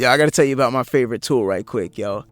Yeah, I gotta tell you about my favorite tool right quick, yo.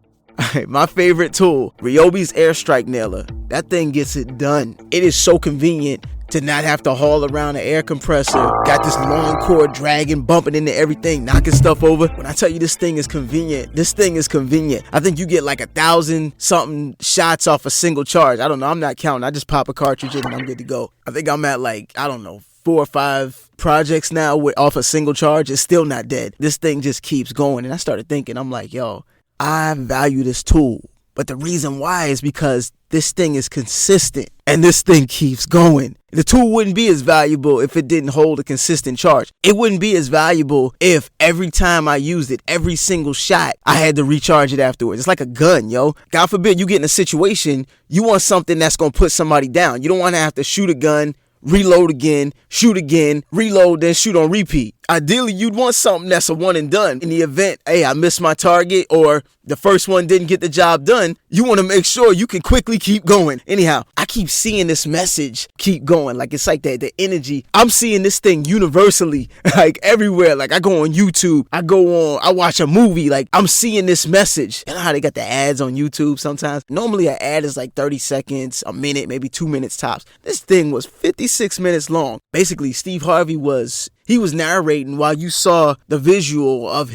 My favorite tool, Ryobi's Airstrike Nailer. That thing gets it done. It is so convenient to not have to haul around an air compressor. Got this long cord dragging, bumping into everything, knocking stuff over. When I tell you this thing is convenient, this thing is convenient. I think you get like 1,000 something shots off a single charge. I don't know, I'm not counting. I just pop a cartridge in and I'm good to go. I think I'm at like, I don't know, 4 or 5 projects now off a single charge. It's still not dead. This thing just keeps going. And I started thinking, I'm like, yo, I value this tool. But the reason why is because this thing is consistent and this thing keeps going. The tool wouldn't be as valuable if it didn't hold a consistent charge. It wouldn't be as valuable if every time I used it, every single shot, I had to recharge it afterwards. It's like a gun, yo. God forbid you get in a situation, you want something that's going to put somebody down. You don't want to have to shoot a gun, reload again, shoot again, reload, then shoot on repeat. Ideally, you'd want something that's a one and done. In the event, hey, I missed my target or the first one didn't get the job done, you want to make sure you can quickly keep going. Anyhow, I keep seeing this message keep going. Like, it's like that, the energy. I'm seeing this thing universally, like everywhere. Like, I go on YouTube, I watch a movie, like I'm seeing this message. You know how they got the ads on YouTube sometimes? Normally an ad is like 30 seconds, a minute, maybe 2 minutes tops. This thing was 56 minutes long. Basically, Steve Harvey was narrating while you saw the visual of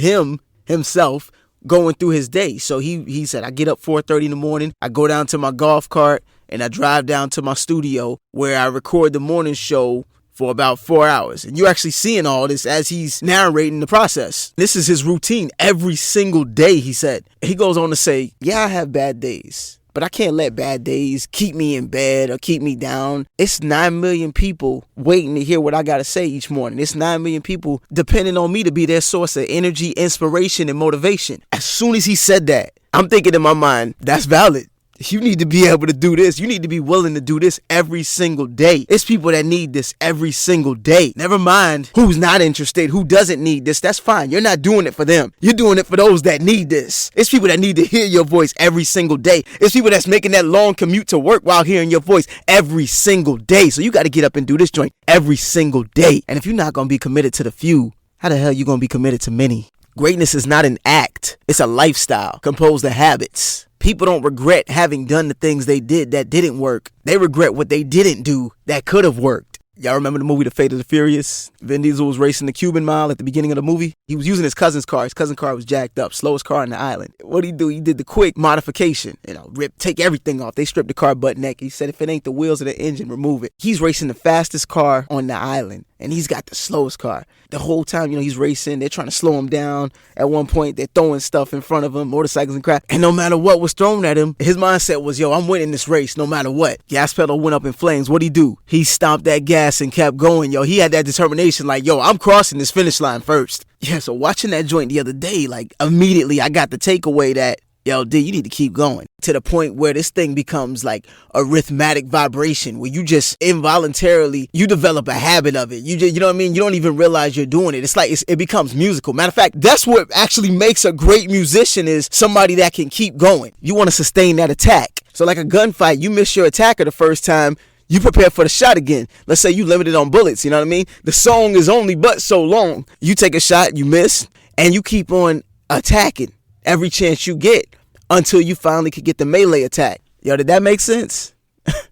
himself going through his day. So he said, I get up 4:30 in the morning, I go down to my golf cart and I drive down to my studio where I record the morning show for about 4 hours. And you're actually seeing all this as he's narrating the process. This is his routine every single day, he said. He goes on to say, yeah, I have bad days, but I can't let bad days keep me in bed or keep me down. It's 9 million people waiting to hear what I got to say each morning. It's 9 million people depending on me to be their source of energy, inspiration, and motivation. As soon as he said that, I'm thinking in my mind, that's valid. You need to be able to do this. You need to be willing to do this every single day. It's people that need this every single day. Never mind who's not interested, who doesn't need this. That's fine. You're not doing it for them. You're doing it for those that need this. It's people that need to hear your voice every single day. It's people that's making that long commute to work while hearing your voice every single day. So you got to get up and do this joint every single day. And if you're not going to be committed to the few, how the hell are you going to be committed to many? Greatness is not an act. It's a lifestyle composed of habits. People don't regret having done the things they did that didn't work. They regret what they didn't do that could have worked. Y'all remember the movie The Fate of the Furious? Vin Diesel was racing the Cuban Mile at the beginning of the movie. He was using his cousin's car. His cousin's car was jacked up, slowest car on the island. What did he do? He did the quick modification. Take everything off. They stripped the car butt naked. He said, if it ain't the wheels of the engine, remove it. He's racing the fastest car on the island, and he's got the slowest car. The whole time, he's racing. They're trying to slow him down. At one point, they're throwing stuff in front of him, motorcycles and crap. And no matter what was thrown at him, his mindset was, yo, I'm winning this race no matter what. Gas pedal went up in flames. What'd he do? He stomped that gas and kept going, yo. He had that determination, like, yo, I'm crossing this finish line first. Yeah, so watching that joint the other day, like, immediately I got the takeaway that, yo, D, you need to keep going. To the point where this thing becomes like a rhythmic vibration where you just involuntarily, you develop a habit of it. You know what I mean? You don't even realize you're doing it. It's like it becomes musical. Matter of fact, that's what actually makes a great musician, is somebody that can keep going. You want to sustain that attack. So like a gunfight, you miss your attacker the first time, you prepare for the shot again. Let's say you limited on bullets, you know what I mean? The song is only but so long. You take a shot, you miss, and you keep on attacking every chance you get until you finally could get the melee attack. Yo, did that make sense?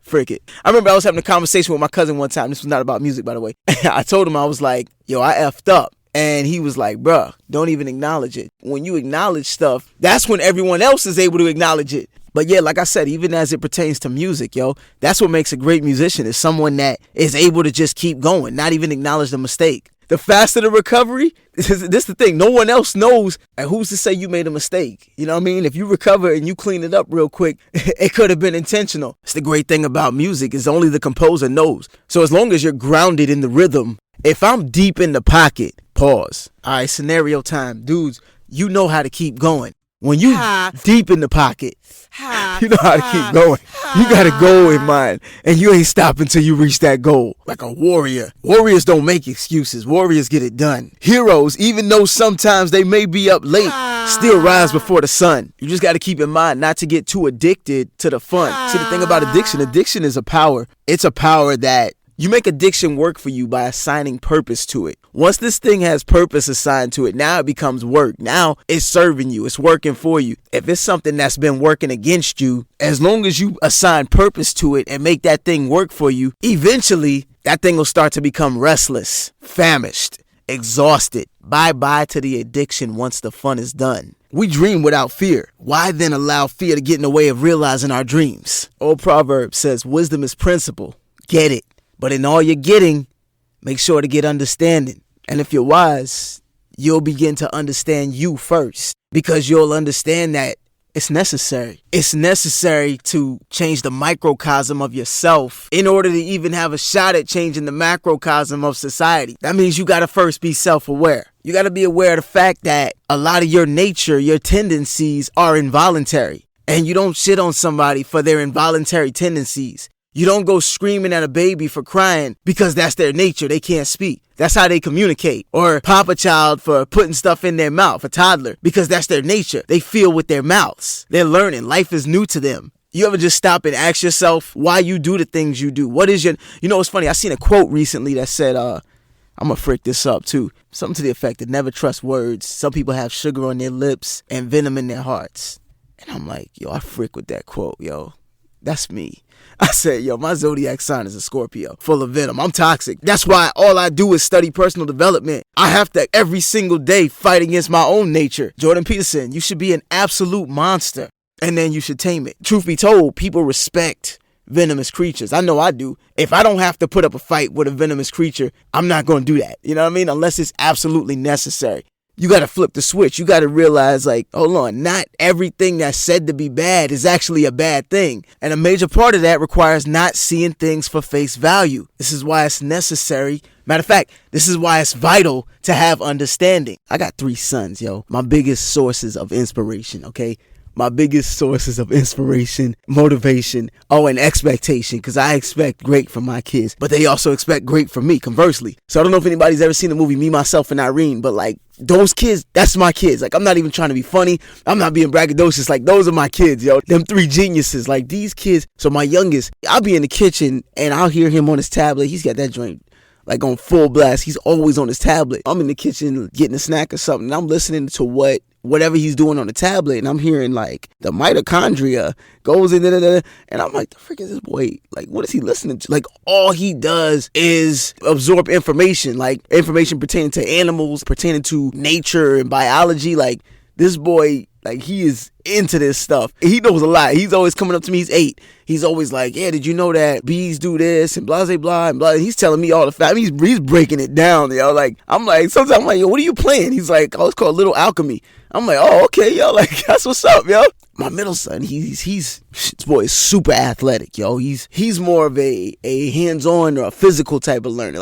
Frick it. I remember I was having a conversation with my cousin one time. This was not about music, by the way. I told him, I was like, yo, I effed up. And he was like, bruh, don't even acknowledge it. When you acknowledge stuff, that's when everyone else is able to acknowledge it. But yeah, like I said, even as it pertains to music, yo, that's what makes a great musician, is someone that is able to just keep going, not even acknowledge the mistake. The faster the recovery, this is the thing. No one else knows. And who's to say you made a mistake? You know what I mean? If you recover and you clean it up real quick, it could have been intentional. It's the great thing about music, is only the composer knows. So as long as you're grounded in the rhythm, if I'm deep in the pocket, pause. All right, scenario time. Dudes, you know how to keep going. When you deep in the pocket, you know how to keep going. You got a goal in mind, and you ain't stopping till you reach that goal. Like a warrior. Warriors don't make excuses. Warriors get it done. Heroes, even though sometimes they may be up late, still rise before the sun. You just got to keep in mind not to get too addicted to the fun. See, the thing about addiction is a power. It's a power that you make addiction work for you by assigning purpose to it. Once this thing has purpose assigned to it, now it becomes work. Now it's serving you. It's working for you. If it's something that's been working against you, as long as you assign purpose to it and make that thing work for you, eventually that thing will start to become restless, famished, exhausted. Bye-bye to the addiction once the fun is done. We dream without fear. Why then allow fear to get in the way of realizing our dreams? Old proverb says, wisdom is principle. Get it. But in all you're getting, make sure to get understanding. And if you're wise, you'll begin to understand you first, because you'll understand that it's necessary. It's necessary to change the microcosm of yourself in order to even have a shot at changing the macrocosm of society. That means you got to first be self-aware. You got to be aware of the fact that a lot of your nature, your tendencies are involuntary. And you don't shit on somebody for their involuntary tendencies. You don't go screaming at a baby for crying because that's their nature. They can't speak. That's how they communicate. Or pop a child for putting stuff in their mouth, a toddler, because that's their nature. They feel with their mouths. They're learning. Life is new to them. You ever just stop and ask yourself why you do the things you do? What is your, it's funny. I seen a quote recently that said, I'm going to frick this up too. Something to the effect that never trust words. Some people have sugar on their lips and venom in their hearts. And I'm like, I frick with that quote, That's me. I said, my zodiac sign is a Scorpio, full of venom. I'm toxic. That's why all I do is study personal development. I have to every single day fight against my own nature. Jordan Peterson, you should be an absolute monster, and then you should tame it. Truth be told, people respect venomous creatures. I know I do. If I don't have to put up a fight with a venomous creature, I'm not going to do that. You know what I mean? Unless it's absolutely necessary. You got to flip the switch. You got to realize, hold on, not everything that's said to be bad is actually a bad thing. And a major part of that requires not seeing things for face value. This is why it's necessary. Matter of fact, this is why it's vital to have understanding. I got 3 sons, my biggest sources of inspiration, okay? My biggest sources of inspiration, motivation, and expectation, because I expect great from my kids, but they also expect great from me, conversely. So I don't know if anybody's ever seen the movie Me, Myself, and Irene, but those kids, that's my kids. I'm not even trying to be funny. I'm not being braggadocious. Those are my kids, Them 3 geniuses, these kids. So my youngest, I'll be in the kitchen and I'll hear him on his tablet. He's got that joint on full blast. He's always on his tablet. I'm in the kitchen getting a snack or something, and I'm listening to whatever he's doing on the tablet, and I'm hearing the mitochondria goes in, and I'm like, the frick is this boy? What is he listening to? All he does is absorb information, information pertaining to animals, pertaining to nature and biology. This boy, he is into this stuff. He knows a lot. He's always coming up to me. He's 8. He's always like, yeah, did you know that bees do this and blah, blah, blah, and blah. He's telling me all the facts. He's breaking it down, I'm like, sometimes I'm like, what are you playing? He's like, it's called Little Alchemy. I'm like, oh, okay, that's what's up, My middle son, this boy is super athletic, He's more of a hands-on or a physical type of learner.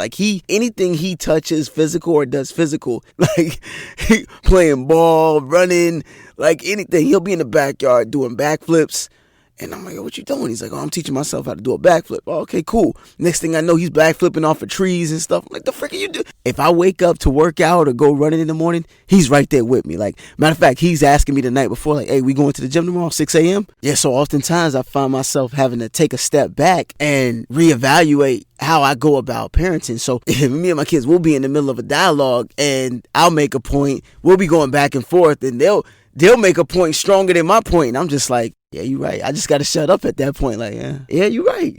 Anything he touches physical or does physical, he playing ball, running, anything. He'll be in the backyard doing backflips. And I'm like, what you doing? He's like, I'm teaching myself how to do a backflip. Oh, okay, cool. Next thing I know, he's backflipping off of trees and stuff. I'm like, the frick are you doing? If I wake up to work out or go running in the morning, he's right there with me. Matter of fact, he's asking me the night before, hey, we going to the gym tomorrow, 6 a.m.? Yeah, so oftentimes I find myself having to take a step back and reevaluate how I go about parenting. So me and my kids will be in the middle of a dialogue, and I'll make a point. We'll be going back and forth, and they'll make a point stronger than my point. And I'm just like, yeah, you're right. I just got to shut up at that point. Yeah, you're right.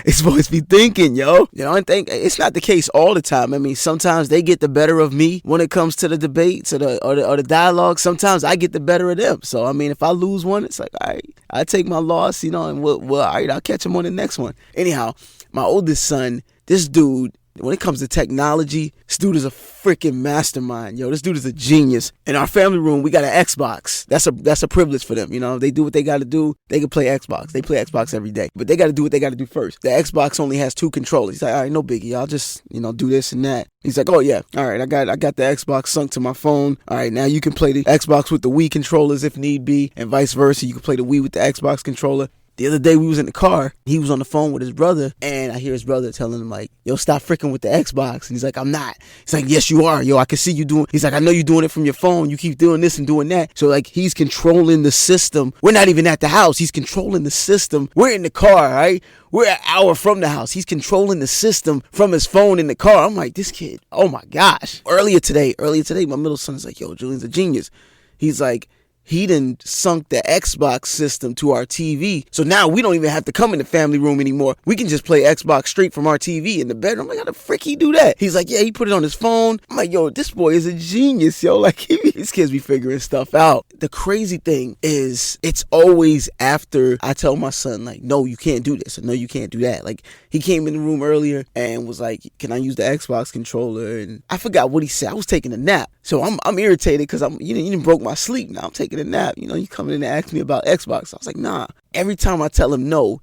It's supposed to be thinking, and think it's not the case all the time. Sometimes they get the better of me when it comes to the debates or the dialogue. Sometimes I get the better of them. So, if I lose one, it's like, all right, I take my loss, and all right, I'll catch him on the next one. Anyhow, my oldest son, this dude, when it comes to technology, this dude is a freaking mastermind. This dude is a genius. In our family room, we got an Xbox. That's a privilege for them. They do what they got to do. They can play Xbox. They play Xbox every day. But they got to do what they got to do first. The Xbox only has 2 controllers. He's like, all right, no biggie. I'll just, do this and that. He's like, oh, yeah. All right, I got the Xbox sunk to my phone. All right, now you can play the Xbox with the Wii controllers if need be, and vice versa. You can play the Wii with the Xbox controller. The other day we was in the car, he was on the phone with his brother, and I hear his brother telling him like, yo, stop freaking with the Xbox. And he's like, I'm not. He's like, yes, you are. Yo, I can see you doing. He's like, I know you're doing it from your phone. You keep doing this and doing that. So like, he's controlling the system. We're not even at the house. He's controlling the system. We're in the car, right? We're an hour from the house. He's controlling the system from his phone in the car. I'm like, this kid, oh my gosh. Earlier today, my middle son is like, yo, Julian's a genius. He's like, he done sunk the Xbox system to our TV. So now we don't even have to come in the family room anymore. We can just play Xbox straight from our TV in the bedroom. I'm like, how the frick he do that? He's like, yeah, he put it on his phone. I'm like, yo, this boy is a genius, yo. Like, these kids be figuring stuff out. The crazy thing is, it's always after I tell my son, like, no, you can't do this, or no, you can't do that. Like, he came in the room earlier and was like, can I use the Xbox controller? And I forgot what he said. I was taking a nap. So I'm irritated because you didn't broke my sleep. Now I'm taking a nap. You know, you coming in and ask me about Xbox. I was like, nah. Every time I tell him no,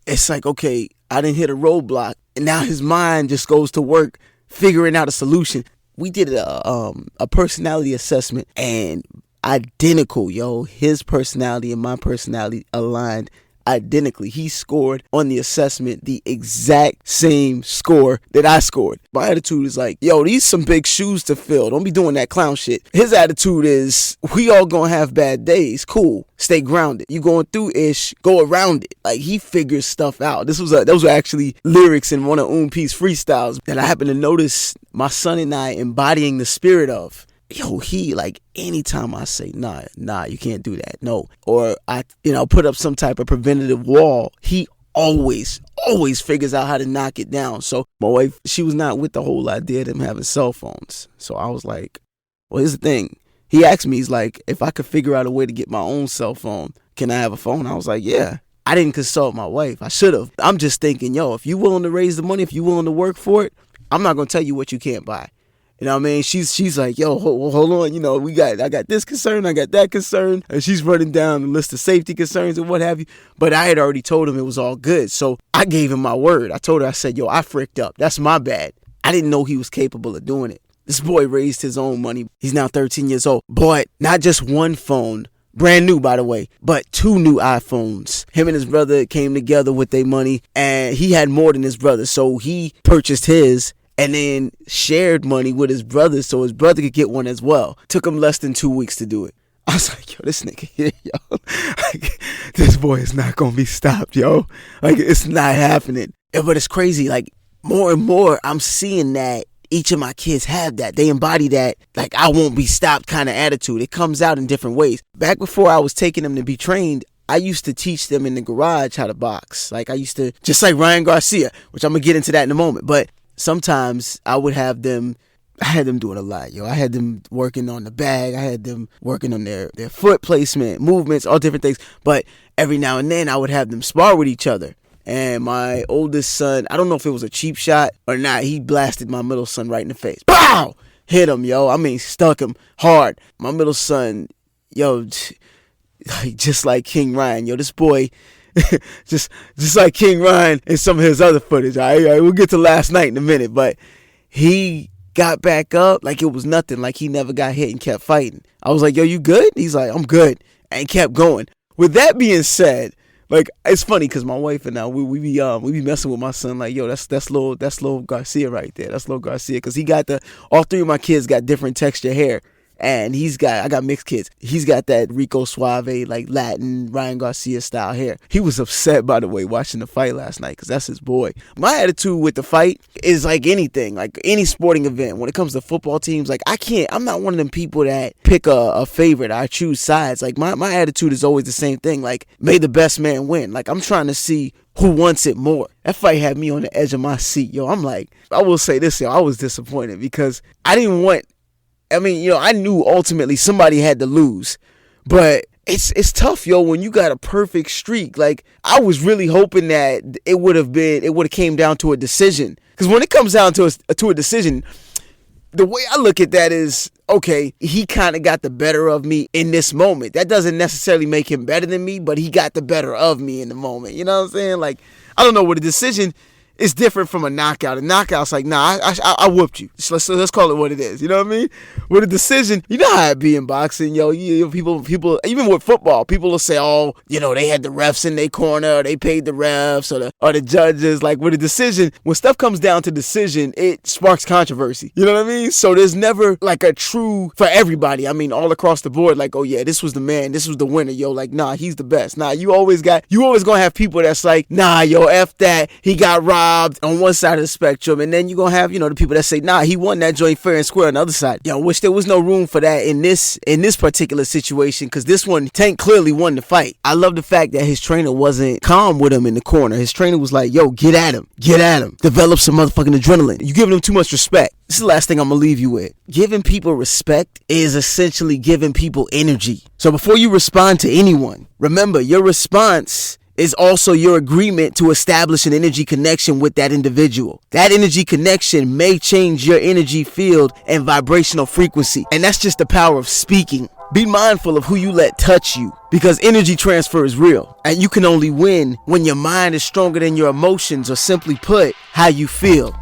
it's like, okay, I didn't hit a roadblock. And now his mind just goes to work figuring out a solution. We did a personality assessment, and identical, yo. His personality and my personality aligned identically. He scored on the assessment the exact same score that I scored. My attitude is like, yo, these some big shoes to fill. Don't be doing that clown shit. His attitude is, we all gonna have bad days. Cool. Stay grounded. You going through ish, go around it. Like, he figures stuff out. Those were actually lyrics in one of Oompi's freestyles that I happened to notice my son and I embodying the spirit of. Yo, he, like, anytime I say, nah, you can't do that, no, or I, put up some type of preventative wall, he always figures out how to knock it down. So my wife, she was not with the whole idea of them having cell phones. So I was like, well, here's the thing. He asked me, he's like, if I could figure out a way to get my own cell phone, can I have a phone? I was like, yeah. I didn't consult my wife. I should have. I'm just thinking, yo, if you're willing to raise the money, if you're willing to work for it, I'm not going to tell you what you can't buy. You know what I mean? She's like, yo, hold on. I got this concern, I got that concern. And she's running down the list of safety concerns and what have you. But I had already told him it was all good. So I gave him my word. I told her, I said, yo, I fricked up. That's my bad. I didn't know he was capable of doing it. This boy raised his own money. He's now 13 years old. Bought not just one phone, brand new, by the way, but 2 new iPhones. Him and his brother came together with their money, and he had more than his brother. So he purchased his and then shared money with his brother so his brother could get one as well. Took him less than 2 weeks to do it. I was like, yo, this nigga here, yo. Like, this boy is not going to be stopped, yo. Like, it's not happening. Yeah, but it's crazy. Like, more and more, I'm seeing that each of my kids have that. They embody that, like, I won't be stopped kind of attitude. It comes out in different ways. Back before I was taking them to be trained, I used to teach them in the garage how to box. Like, I used to, just like Ryan Garcia, which I'm going to get into that in a moment. But sometimes I had them doing a lot, yo. I had them working on the bag. I had them working on their foot placement, movements, all different things. But every now and then I would have them spar with each other. And my oldest son, I don't know if it was a cheap shot or not, he blasted my middle son right in the face. Pow! Hit him, yo. I mean, stuck him hard. My middle son, yo, just like King Ryan, yo, this boy, just like King Ryan and some of his other footage. All right, we'll get to last night in a minute, but he got back up like it was nothing, like he never got hit and kept fighting. I was like, yo, you good? He's like, I'm good, and kept going. With that being said, like, it's funny because my wife and I, we be messing with my son like, yo, that's little Garcia right there. That's little Garcia, because all 3 of my kids got different texture hair. And I got mixed kids. He's got that Rico Suave, like Latin, Ryan Garcia style hair. He was upset, by the way, watching the fight last night, because that's his boy. My attitude with the fight is like anything, like any sporting event. When it comes to football teams, like I'm not one of them people that pick a favorite. I choose sides. Like my attitude is always the same thing. Like, may the best man win. Like, I'm trying to see who wants it more. That fight had me on the edge of my seat, yo. I'm like, I will say this, yo, I was disappointed because I knew ultimately somebody had to lose, but it's tough, yo, when you got a perfect streak. Like, I was really hoping that it would have came down to a decision, because when it comes down to a decision, the way I look at that is, okay, he kind of got the better of me in this moment. That doesn't necessarily make him better than me, but he got the better of me in the moment. You know what I'm saying? Like, I don't know, with a decision, it's different from a knockout. A knockout's like, nah, I whooped you. Let's call it what it is. You know what I mean? With a decision, you know how it be in boxing, yo. People, even with football, people will say, oh, you know, they had the refs in their corner, or they paid the refs, or the judges. Like with a decision, when stuff comes down to decision, it sparks controversy. You know what I mean? So there's never like a true for everybody. I mean, all across the board, like, oh yeah, this was the man, this was the winner, yo. Like, nah, he's the best. Nah, you always gonna have people that's like, nah, yo, F that, he got robbed on one side of the spectrum, and then you gonna have, you know, the people that say, nah, he won that joint fair and square on the other side. Yo, wish there was no room for that in this particular situation, because this one, Tank clearly won the fight. I love the fact that his trainer wasn't calm with him in the corner. His trainer was like, yo, get at him, develop some motherfucking adrenaline. You giving him too much respect. This is the last thing I'm gonna leave you with. Giving people respect is essentially giving people energy. So before you respond to anyone, remember, your response is also your agreement to establish an energy connection with that individual. That energy connection may change your energy field and vibrational frequency. And that's just the power of speaking. Be mindful of who you let touch you, because energy transfer is real. And you can only win when your mind is stronger than your emotions, or simply put, how you feel.